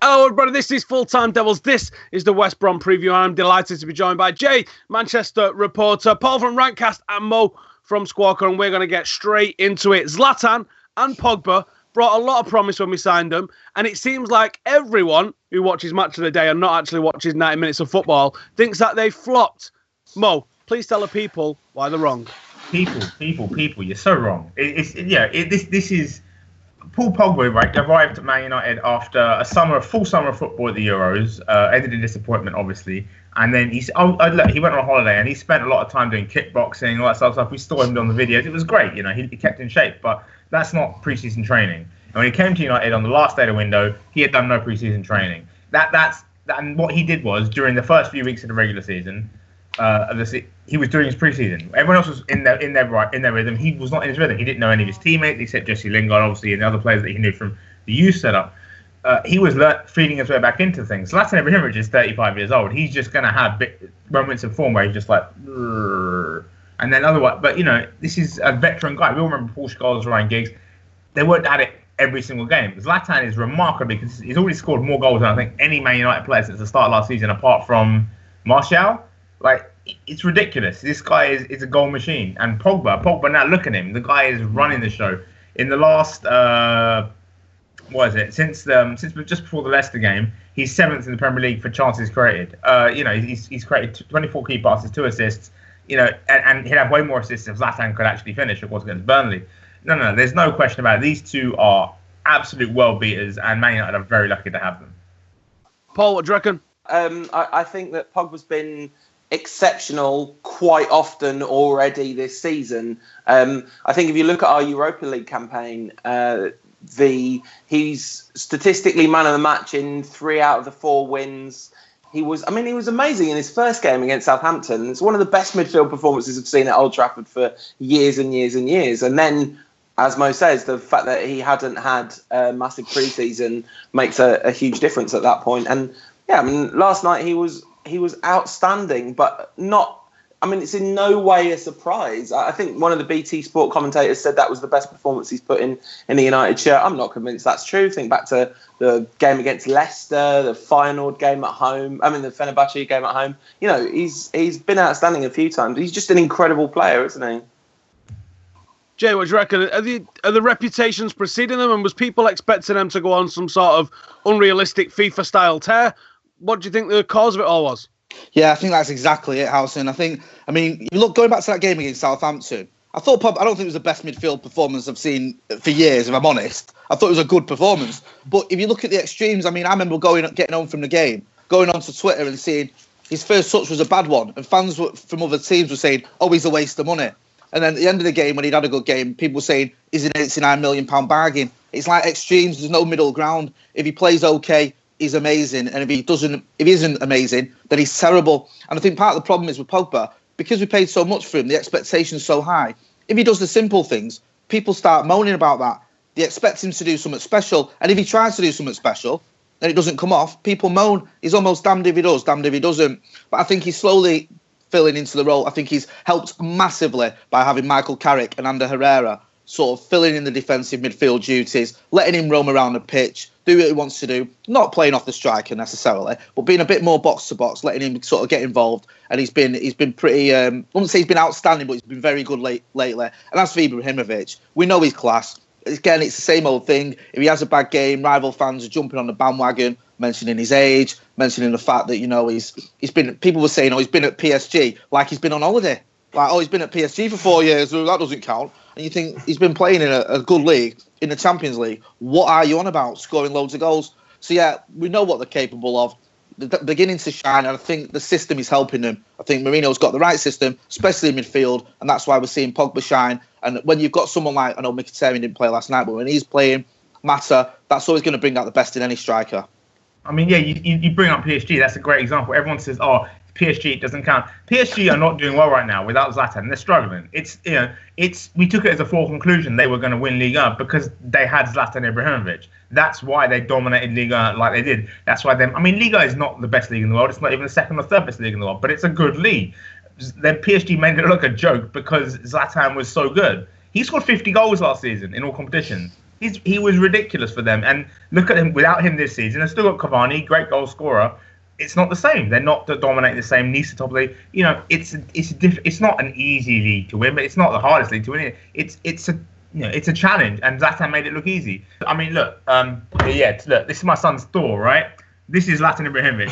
Hello, everybody. This is Full Time Devils. This is the West Brom preview. I'm delighted to be joined by Jay, Manchester reporter, Paul from Rantcast, and Mo from Squawka, and we're going to get straight into it. Zlatan and Pogba brought a lot of promise when we signed them, and it seems like everyone who watches Match of the Day and not actually watches 90 minutes of football thinks that they flopped. Mo, please tell the people why they're wrong. People, you're so wrong. This is Paul Pogba, right? Arrived at Man United after a full summer of football at the Euros. Ended in disappointment, obviously. And then he went on a holiday and he spent a lot of time doing kickboxing, all that sort of stuff. We saw him on the videos. It was great, he kept in shape, but that's not pre-season training. And when he came to United on the last day of the window, he had done no pre-season training. And what he did was, during the first few weeks of the regular season, he was doing his pre-season. Everyone else was in their rhythm. He was not in his rhythm. He didn't know any of his teammates except Jesse Lingard, obviously, and the other players that he knew from the youth setup. He was feeding his way back into things. Zlatan Ibrahimovic is 35 years old. He's just going to have moments of form where he's just like, and then otherwise. But this is a veteran guy. We all remember Paul Scholes, Ryan Giggs. They weren't at it every single game. Zlatan is remarkably consistent. He's already scored more goals than I think any Man United player since the start of last season, apart from Martial. Like, it's ridiculous. This guy is a goal machine. And Pogba, now look at him. The guy is running the show. In the last, since just before the Leicester game, he's 7th in the Premier League for chances created. He's created 24 key passes, 2 assists. And he'd have way more assists if Zlatan could actually finish, of course, against Burnley. No, there's no question about it. These two are absolute world beaters, and Man United are very lucky to have them. Paul, what do you reckon? I think that Pogba's been exceptional quite often already this season. I think if you look at our Europa League campaign, he's statistically man of the match in 3 out of the 4 wins. He was amazing in his first game against Southampton. It's one of the best midfield performances I've seen at Old Trafford for years and years and years. And then, as Mo says, the fact that he hadn't had a massive pre-season makes a huge difference at that point. And yeah, last night he was outstanding, but not. It's in no way a surprise. I think one of the BT Sport commentators said that was the best performance he's put in the United shirt. I'm not convinced that's true. Think back to the game against Leicester, the Feyenoord game at home. The Fenerbahce game at home. He's been outstanding a few times. He's just an incredible player, isn't he? Jay, what do you reckon? Are the reputations preceding them, and was people expecting them to go on some sort of unrealistic FIFA-style tear? What do you think the cause of it all was? Yeah, I think that's exactly it, Howson. You look, going back to that game against Southampton, I don't think it was the best midfield performance I've seen for years, if I'm honest. I thought it was a good performance. But if you look at the extremes, I remember getting home from the game, going onto Twitter and seeing his first touch was a bad one, and fans from other teams were saying, oh, he's a waste of money. And then at the end of the game, when he'd had a good game, people were saying, he's an £89 million bargain. It's like extremes, there's no middle ground. If he plays okay, he's amazing, and if he isn't amazing, then he's terrible. And I think part of the problem is with Pogba, because we paid so much for him, the expectation's so high. If he does the simple things, people start moaning about that. They expect him to do something special, and if he tries to do something special and it doesn't come off, people moan. He's almost damned if he does, damned if he doesn't. But I think he's slowly filling into the role. I think he's helped massively by having Michael Carrick and Ander Herrera sort of filling in the defensive midfield duties, letting him roam around the pitch, do what he wants to do, not playing off the striker necessarily, but being a bit more box to box, letting him sort of get involved. And he's been pretty, I wouldn't say he's been outstanding, but he's been very good lately. And as for Ibrahimovic, we know his class. Again, it's the same old thing. If he has a bad game, rival fans are jumping on the bandwagon, mentioning his age, mentioning the fact that, he's been, people were saying, he's been at PSG like he's been on holiday. Like, he's been at PSG for 4 years, so that doesn't count. And you think he's been playing in a good league, in the Champions League. What are you on about? Scoring loads of goals. So, yeah, we know what they're capable of. They're beginning to shine, and I think the system is helping them. I think Mourinho's got the right system, especially in midfield, and that's why we're seeing Pogba shine. And when you've got someone like, I know Mkhitaryan didn't play last night, but when he's playing, Mata, that's always going to bring out the best in any striker. You bring up PSG. That's a great example. Everyone says, PSG, it doesn't count. PSG are not doing well right now without Zlatan. They're struggling. We took it as a foregone they were going to win Ligue 1 because they had Zlatan Ibrahimovic. That's why they dominated Ligue 1 like they did. That's why Ligue 1 is not the best league in the world. It's not even the second or third best league in the world, but it's a good league. Then PSG made it look a joke because Zlatan was so good. He scored 50 goals last season in all competitions. He was ridiculous for them. And look at him without him this season. They've still got Cavani, great goal scorer. It's not the same. They're not dominating the same. Nice top of the league. You know, it's not an easy league to win, but it's not the hardest league to win. It's a challenge, and Zlatan made it look easy. I mean, look, look, this is my son's Thor, right? This is Zlatan Ibrahimovic.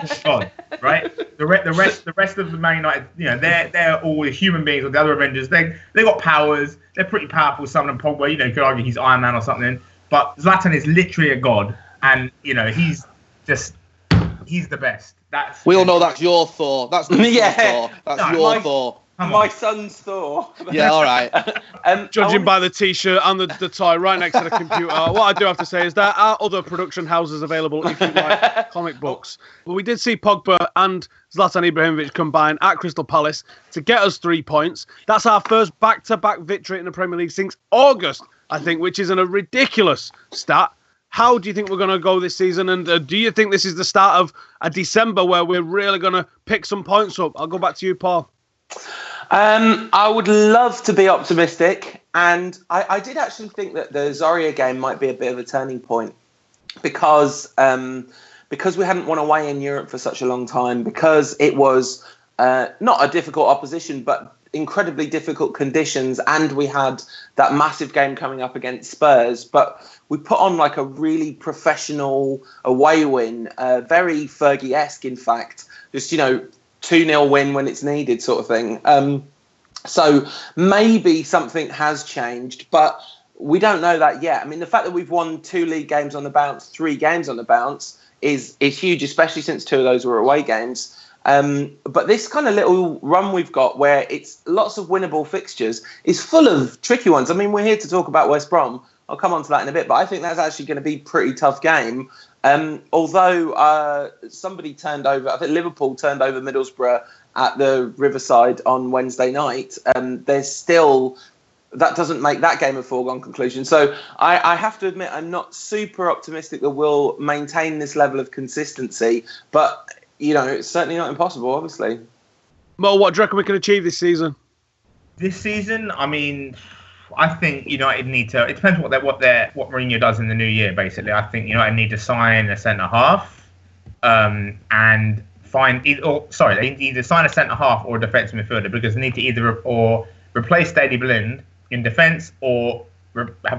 He's God, right? The rest of the Man United, you know, they're all human beings. Or the other Avengers, they got powers. They're pretty powerful. Some of them, Pogba, you know, you could argue he's Iron Man or something. But Zlatan is literally a god, and you know, he's the best. We all know that's your Thor. That's not your Thor. That's your Thor. My son's Thor. Yeah, all right. Judging by the T-shirt and the toy right next to the computer, what I do have to say is there are other production houses available if you like comic books. But we did see Pogba and Zlatan Ibrahimovic combine at Crystal Palace to get us 3 points. That's our first back-to-back victory in the Premier League since August, I think, which is a ridiculous stat. How do you think we're going to go this season? And do you think this is the start of a December where we're really going to pick some points up? I'll go back to you, Paul. I would love to be optimistic, and I did actually think that the Zorya game might be a bit of a turning point because we hadn't won away in Europe for such a long time, because it was not a difficult opposition, but incredibly difficult conditions, and we had that massive game coming up against Spurs, but we put on like a really professional away win, very Fergie-esque, in fact, just, you know, 2-0 win when it's needed sort of thing. So maybe something has changed, but we don't know that yet. I mean, the fact that we've won 2 league games on the bounce, 3 games on the bounce is huge, especially since 2 of those were away games. But this kind of little run we've got where it's lots of winnable fixtures is full of tricky ones. I mean, we're here to talk about West Brom. I'll come on to that in a bit, but I think that's actually going to be a pretty tough game. Although somebody turned over, I think Liverpool turned over Middlesbrough at the Riverside on Wednesday night, there's still, that doesn't make that game a foregone conclusion. So I have to admit, I'm not super optimistic that we'll maintain this level of consistency, but, you know, it's certainly not impossible, obviously. Mo, what do you reckon we can achieve this season? This season, I mean, I think United need to. It depends what Mourinho does in the new year. Basically, I think United need to sign a centre half, and they either sign a centre half or a defensive midfielder, because they need to either replace Daley Blind in defence or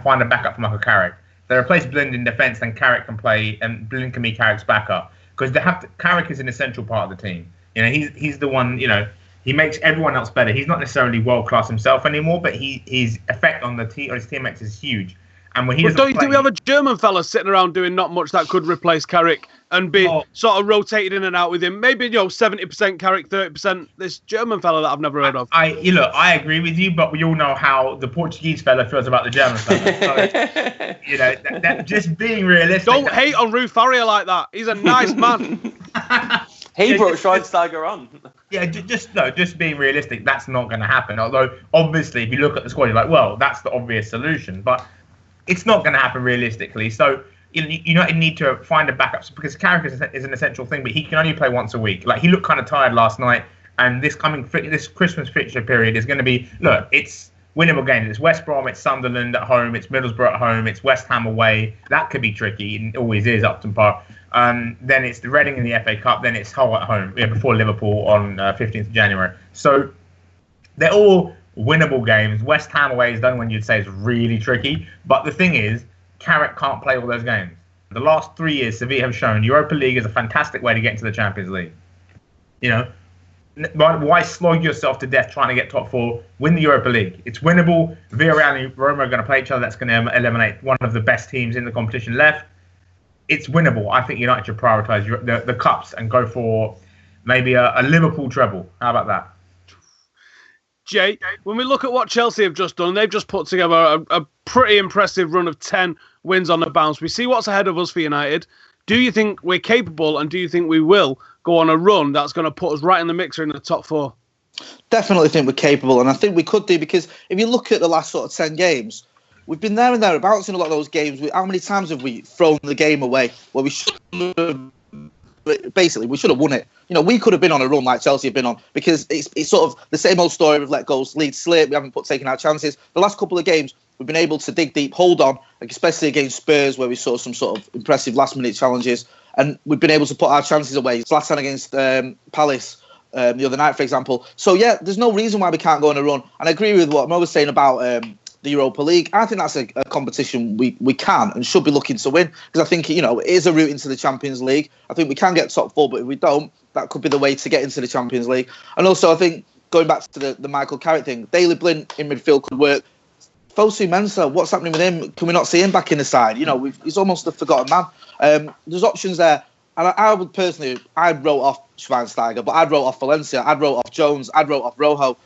find a backup for Michael Carrick. If they replace Blind in defence, then Carrick can play, and Blind can be Carrick's backup, because Carrick is an essential part of the team. You know, he's the one. You know, he makes everyone else better. He's not necessarily world class himself anymore, but his effect on his teammates is huge. And when he don't you think we have a German fella sitting around doing not much that could replace Carrick and be sort of rotated in and out with him? Maybe 70% Carrick, 30% this German fella that I've never heard of. I agree with you, but we all know how the Portuguese fella feels about the German fella. So, you know, that just being realistic. Don't hate on Rui Faria like that. He's a nice man. He brought Schweinsteiger on. Yeah, just being realistic, that's not going to happen. Although, obviously, if you look at the squad, you're like, well, that's the obvious solution. But it's not going to happen realistically. So, you need to find a backup, because Carrick is an essential thing, but he can only play once a week. Like, he looked kind of tired last night, and this Christmas fixture period is going to be, look, it's winnable games. It's West Brom, it's Sunderland at home, it's Middlesbrough at home, it's West Ham away. That could be tricky, and it always is, Upton Park. Then it's the Reading in the FA Cup. Then it's Hull at home before Liverpool on 15th of January. So they're all winnable games. West Ham away is the only one you'd say is really tricky. But the thing is, Carrick can't play all those games. The last 3 years, Sevilla have shown Europa League is a fantastic way to get into the Champions League. You know, why slog yourself to death trying to get top 4? Win the Europa League. It's winnable. Villarreal and Roma are going to play each other. That's going to eliminate one of the best teams in the competition left. It's winnable. I think United should prioritise the cups and go for maybe a Liverpool treble. How about that? Jay, when we look at what Chelsea have just done, they've just put together a pretty impressive run of 10 wins on the bounce. We see what's ahead of us for United. Do you think we're capable, and do you think we will go on a run that's going to put us right in the mixer in the top 4? Definitely think we're capable, and I think we could do, because if you look at the last sort of 10 games, we've been there and thereabouts in a lot of those games. How many times have we thrown the game away where we should have won it? You know, we could have been on a run like Chelsea have been on, because it's sort of the same old story of let goals lead slip. We haven't taken our chances. The last couple of games, we've been able to dig deep, hold on, like especially against Spurs where we saw some sort of impressive last-minute challenges, and we've been able to put our chances away. Zlatan against Palace the other night, for example. So, yeah, there's no reason why we can't go on a run. And I agree with what Mo was saying about the Europa League. I think that's a competition we can and should be looking to win, because I think, it is a route into the Champions League. I think we can get top 4, but if we don't, that could be the way to get into the Champions League. And also, I think, going back to the Michael Carrick thing, Daley Blind in midfield could work. Fosu Mensah, what's happening with him? Can we not see him back in the side? He's almost a forgotten man. There's options there. And I would personally, I'd wrote off Schweinsteiger, but I'd wrote off Valencia, I'd wrote off Jones, I'd wrote off Rojo.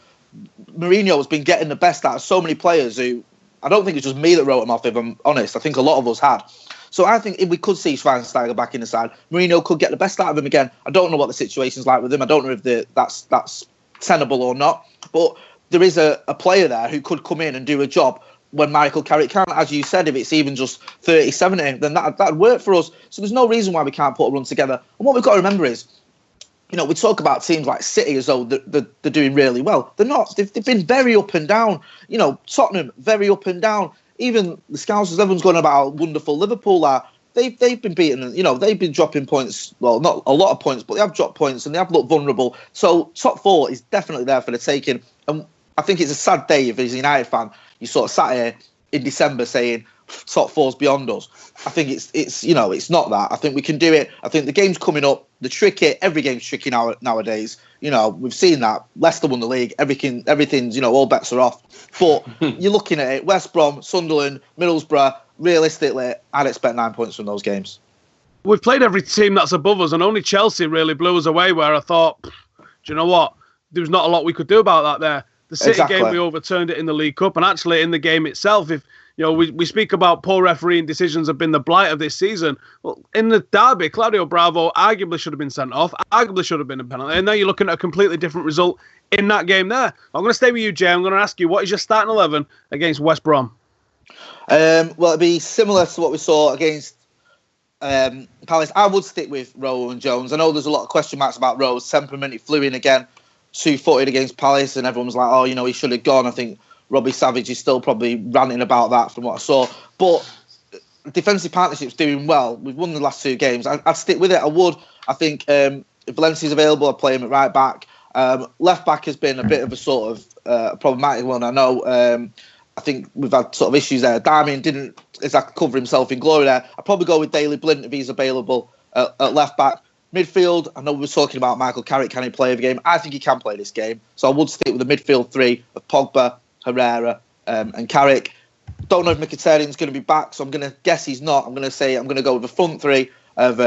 Mourinho has been getting the best out of so many players who, I don't think it's just me that wrote him off, if I'm honest. I think a lot of us had. So I think if we could see Schweinsteiger back in the side, Mourinho could get the best out of him again. I don't know what the situation's like with him. I don't know if that's tenable or not. But there is a player there who could come in and do a job when Michael Carrick can't. As you said, if it's even just 30-70, then that'd work for us. So there's no reason why we can't put a run together. And what we've got to remember is, we talk about teams like City as though they're doing really well. They're not. They've been very up and down. Tottenham, very up and down. Even the Scousers, everyone's going about how wonderful Liverpool are. They've been beaten. They've been dropping points. Well, not a lot of points, but they have dropped points and they have looked vulnerable. So top 4 is definitely there for the taking. And I think it's a sad day if, as a United fan, you sort of sat here in December saying top 4's beyond us. I think it's not that. I think we can do it. I think the game's coming up. The tricky, every game's tricky nowadays. We've seen that. Leicester won the league. Everything's, all bets are off. But you're looking at it, West Brom, Sunderland, Middlesbrough, realistically, I'd expect 9 points from those games. We've played every team that's above us, and only Chelsea really blew us away, where I thought, do you know what? There was not a lot we could do about that there. The City game, we overturned it in the League Cup, and actually in the game itself, if we speak about poor refereeing decisions have been the blight of this season. Well, in the derby, Claudio Bravo arguably should have been sent off, arguably should have been a penalty, and now you're looking at a completely different result in that game there. I'm going to stay with you, Jay. I'm going to ask you, what is your starting 11 against West Brom? Well, it'd be similar to what we saw against Palace. I would stick with Rowe and Jones. I know there's a lot of question marks about Rowe's temperament. He flew in again, 2-footed against Palace, and everyone was like, he should have gone. I think Robbie Savage is still probably ranting about that from what I saw. But defensive partnership's doing well. We've won the last 2 games. I'd stick with it. I would. I think if Valencia's available, I'd play him at right back. Left back has been a bit of a sort of problematic one. I know. I think we've had sort of issues there. Darmian didn't exactly cover himself in glory there. I'd probably go with Daley Blind if he's available at left back. Midfield, I know we were talking about Michael Carrick, can he play the game? I think he can play this game. So I would stick with the midfield 3 of Pogba, Herrera and Carrick. Don't know if Mkhitaryan's going to be back, so I'm going to guess he's not. I'm going to go with the front 3 of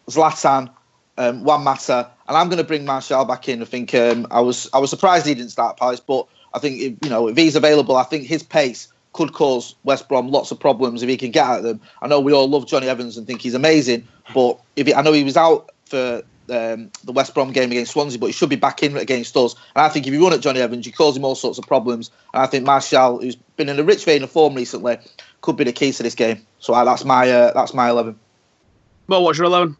Zlatan, Juan Mata, and I'm going to bring Martial back in. I think I was surprised he didn't start Palace, but I think if he's available, I think his pace could cause West Brom lots of problems if he can get at them. I know we all love Johnny Evans and think he's amazing, but I know he was out for the West Brom game against Swansea, but he should be back in against us. And I think if you run at Johnny Evans, you cause him all sorts of problems. And I think Martial, who's been in a rich vein of form recently, could be the key to this game. So that's my 11. Well, what's your 11?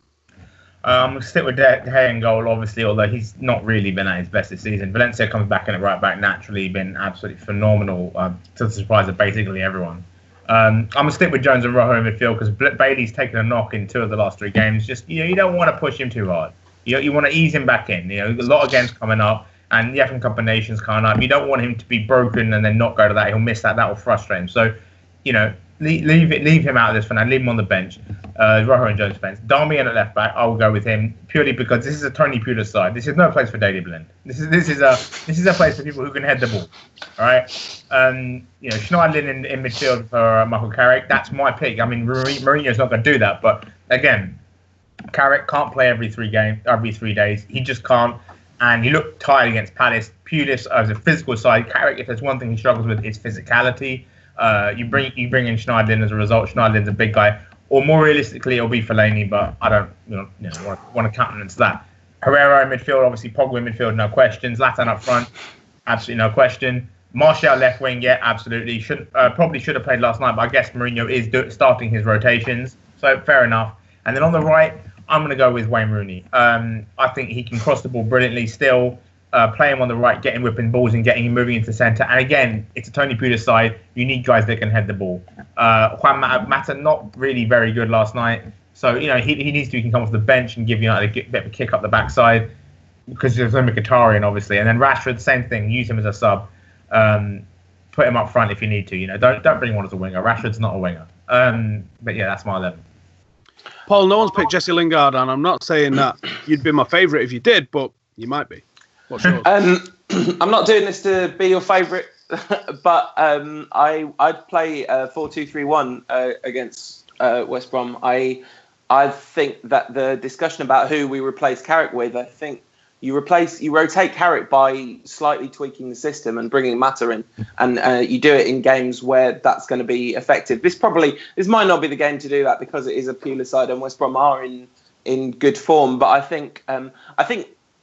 I'm going to stick with De Gea in goal, obviously, although he's not really been at his best this season. Valencia comes back in at right back, naturally been absolutely phenomenal, to the surprise of basically everyone. I'm going to stick with Jones and Rojo in midfield because Bailey's taken a knock in 2 of the last 3 games. Just, you don't want to push him too hard. You want to ease him back in. A lot of games coming up and the African Cup of Nations coming up. You don't want him to be broken and then not go to that. He'll miss that. That will frustrate him. So, leave him out of this for now. Leave him on the bench. Rojo and Jones bench. Darmian at left back. I will go with him purely because this is a Tony Pulis side. This is no place for Daley Blind. This is a place for people who can head the ball. All right. Schneiderlin in midfield for Michael Carrick. That's my pick. I mean, Mourinho's not going to do that, but again, Carrick can't play every 3 days. He just can't. And he looked tired against Palace. Pulis as a physical side. Carrick, if there's one thing he struggles with, is physicality. You bring in Schneiderlin as a result. Schneiderlin's a big guy. Or more realistically, it'll be Fellaini, but I don't want to countenance that. Herrera in midfield, obviously Pogba in midfield, no question. Zlatan up front, absolutely no question. Martial left wing, yeah, absolutely. Probably should have played last night, but I guess Mourinho is starting his rotations, so fair enough. And then on the right, I'm going to go with Wayne Rooney. I think he can cross the ball brilliantly still. play him on the right, get him whipping balls and getting him moving into centre. And again, it's a Tony Pulis side. You need guys that can head the ball. Juan Mata, not really very good last night. So, you know, he needs to he can come off the bench and give United a bit of a kick up the backside because there's no Mkhitaryan, obviously. And then Rashford, same thing. Use him as a sub. Put him up front if you need to. You know, don't bring him on as a winger. Rashford's not a winger. But yeah, that's my 11. Paul, no one's picked Jesse Lingard, and I'm not saying that you'd be my favourite if you did, but you might be. What's yours? I'm not doing this to be your favourite, but I'd play 4-2-3-1 against West Brom. I think that the discussion about who we replace Carrick with, I think you rotate Carrick by slightly tweaking the system and bringing Mata in, and you do it in games where that's going to be effective. This might not be the game to do that because it is a Pulis side and West Brom are in good form. But I think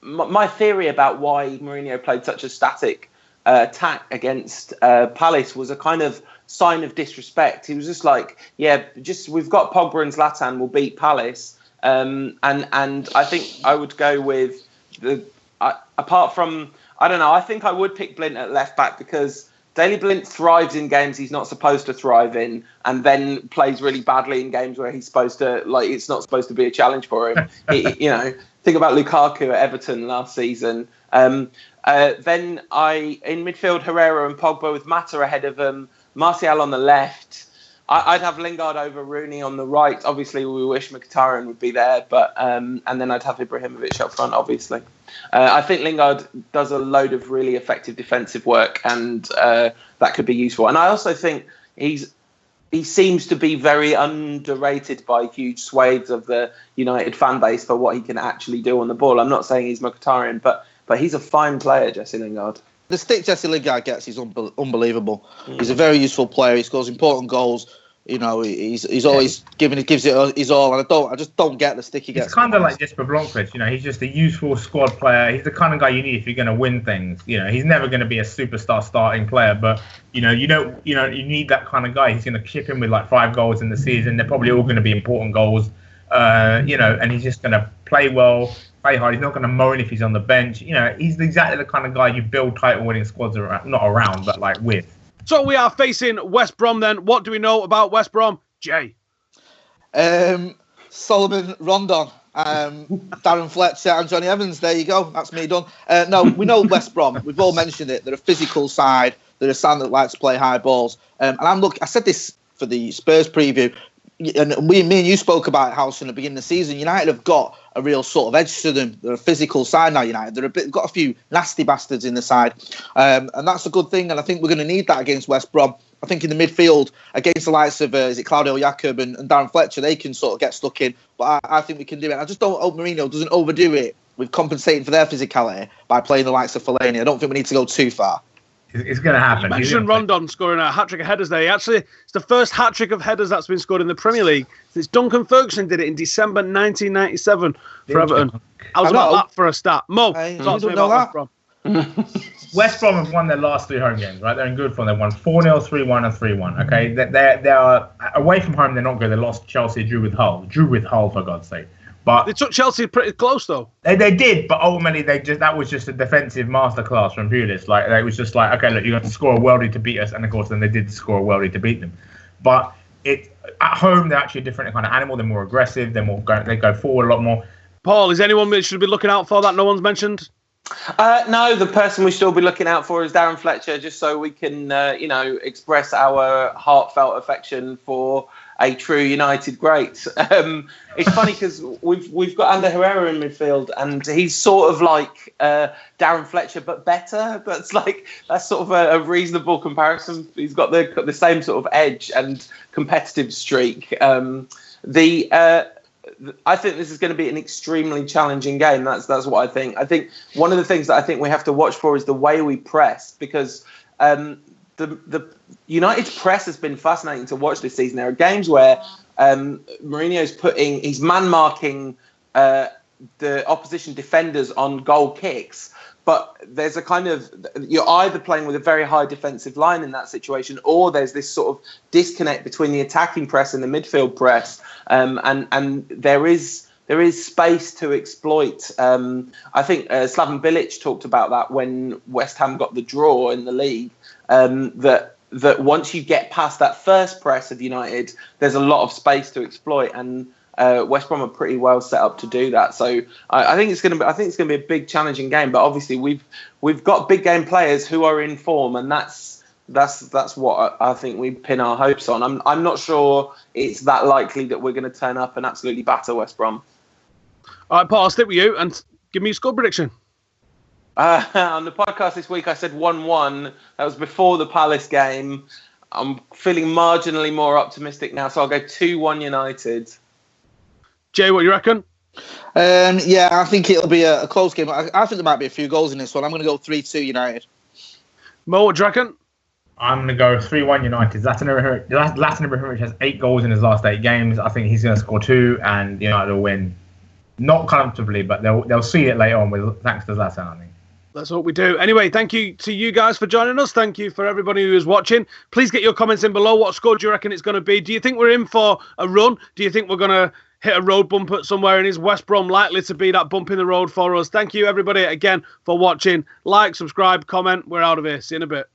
my theory about why Mourinho played such a static attack against Palace was a kind of sign of disrespect. He was just like, we've got Pogba and Zlatan, we'll beat Palace, and I think I would go with. Apart from, I don't know, I think I would pick Blint at left back because Daley Blint thrives in games he's not supposed to thrive in, and then plays really badly in games where he's supposed to, like, it's not supposed to be a challenge for him. You know, think about Lukaku at Everton last season. Then in midfield, Herrera and Pogba with Mata ahead of Martial on the left. I'd have Lingard over Rooney on the right. Obviously, we wish Mkhitaryan would be there, but and then I'd have Ibrahimovic up front, obviously. I think Lingard does a load of really effective defensive work, and that could be useful. And I also think he seems to be very underrated by huge swathes of the United fan base for what he can actually do on the ball. I'm not saying he's Mkhitaryan, but he's a fine player, Jesse Lingard. The stick Jesse Lingard gets is unbelievable. He's a very useful player. He scores important goals. You know, he's always gives it his all, and I just don't get the stick he gets. It's kind of like Jesper Blomqvist. You know, he's just a useful squad player. He's the kind of guy you need if you're going to win things. You know, he's never going to be a superstar starting player, but you need that kind of guy. He's going to chip in with like 5 goals in the season. They're probably all going to be important goals. And he's just going to play well. Play hard. He's not going to moan if he's on the bench. You know, he's exactly the kind of guy you build title-winning squads around, not around, but like with. So we are facing West Brom then. What do we know about West Brom? Jay. Solomon Rondon, Darren Fletcher and Johnny Evans. There you go. That's me done. No, we know West Brom. We've all mentioned it. They're a physical side. They're a side that likes to play high balls. And I said this for the Spurs preview. And me and you spoke about Howson at the beginning of the season. United have got a real sort of edge to them. They're a physical side now, United. They've got a few nasty bastards in the side. And that's a good thing. And I think we're going to need that against West Brom. I think in the midfield, against the likes of, Claudio Jakob and Darren Fletcher, they can sort of get stuck in. But I think we can do it. I just don't hope Mourinho doesn't overdo it with compensating for their physicality by playing the likes of Fellaini. I don't think we need to go too far. It's going to happen. You mentioned Rondon scoring a hat-trick of headers there. It's the first hat-trick of headers that's been scored in the Premier League since Duncan Ferguson did it in December 1997 for Everton. I was about that for a start. Mo, talk to me about West Brom. West Brom have won their last 3 home games, right? They're in good form. They won 4-0, 3-1, and 3-1. Okay, they are away from home. They're not good. They lost Chelsea, drew with Hull, for God's sake. But they took Chelsea pretty close, though. They did, but ultimately that was just a defensive masterclass from Pulis. Like, it was just like, okay, look, you got to score a worldie to beat us, and of course, then they did score a worldie to beat them. But at home, they're actually a different kind of animal. They're more aggressive. They go forward a lot more. Paul, is anyone that should be looking out for that no one's mentioned? No, the person we should all be looking out for is Darren Fletcher, just so we can, express our heartfelt affection for a true United great. It's funny because we've got Ander Herrera in midfield, and he's sort of like Darren Fletcher, but better. That's sort of a reasonable comparison. He's got the same sort of edge and competitive streak. I think this is going to be an extremely challenging game. That's what I think. I think one of the things that I think we have to watch for is the way we press, because the United's press has been fascinating to watch this season. There are games where he's man marking the opposition defenders on goal kicks, but there's a kind of, you're either playing with a very high defensive line in that situation, or there's this sort of disconnect between the attacking press and the midfield press. And there is there is space to exploit. I think Slaven Bilic talked about that when West Ham got the draw in the league. That once you get past that first press of United, there's a lot of space to exploit, and West Brom are pretty well set up to do that. So I think it's going to be a big, challenging game. But obviously, we've got big game players who are in form, and that's what I think we pin our hopes on. I'm not sure it's that likely that we're going to turn up and absolutely batter West Brom. All right, Paul, I'll stick with you and give me a score prediction. On the podcast this week, I said 1-1. That was before the Palace game. I'm feeling marginally more optimistic now, so I'll go 2-1 United. Jay, what do you reckon? Yeah, I think it'll be a close game. I think there might be a few goals in this one. I'm going to go 3-2 United. Mo, what do you reckon? I'm going to go 3-1 United. Zlatan Ibrahimovic has 8 goals in his last 8 games. I think he's going to score 2, and United will win. Not comfortably, but they'll see it later on thanks to Zlatan, I think. That's what we do. Anyway, thank you to you guys for joining us. Thank you for everybody who is watching. Please get your comments in below. What score do you reckon it's going to be? Do you think we're in for a run? Do you think we're going to hit a road bump at somewhere? And is West Brom likely to be that bump in the road for us? Thank you, everybody, again, for watching. Like, subscribe, comment. We're out of here. See you in a bit.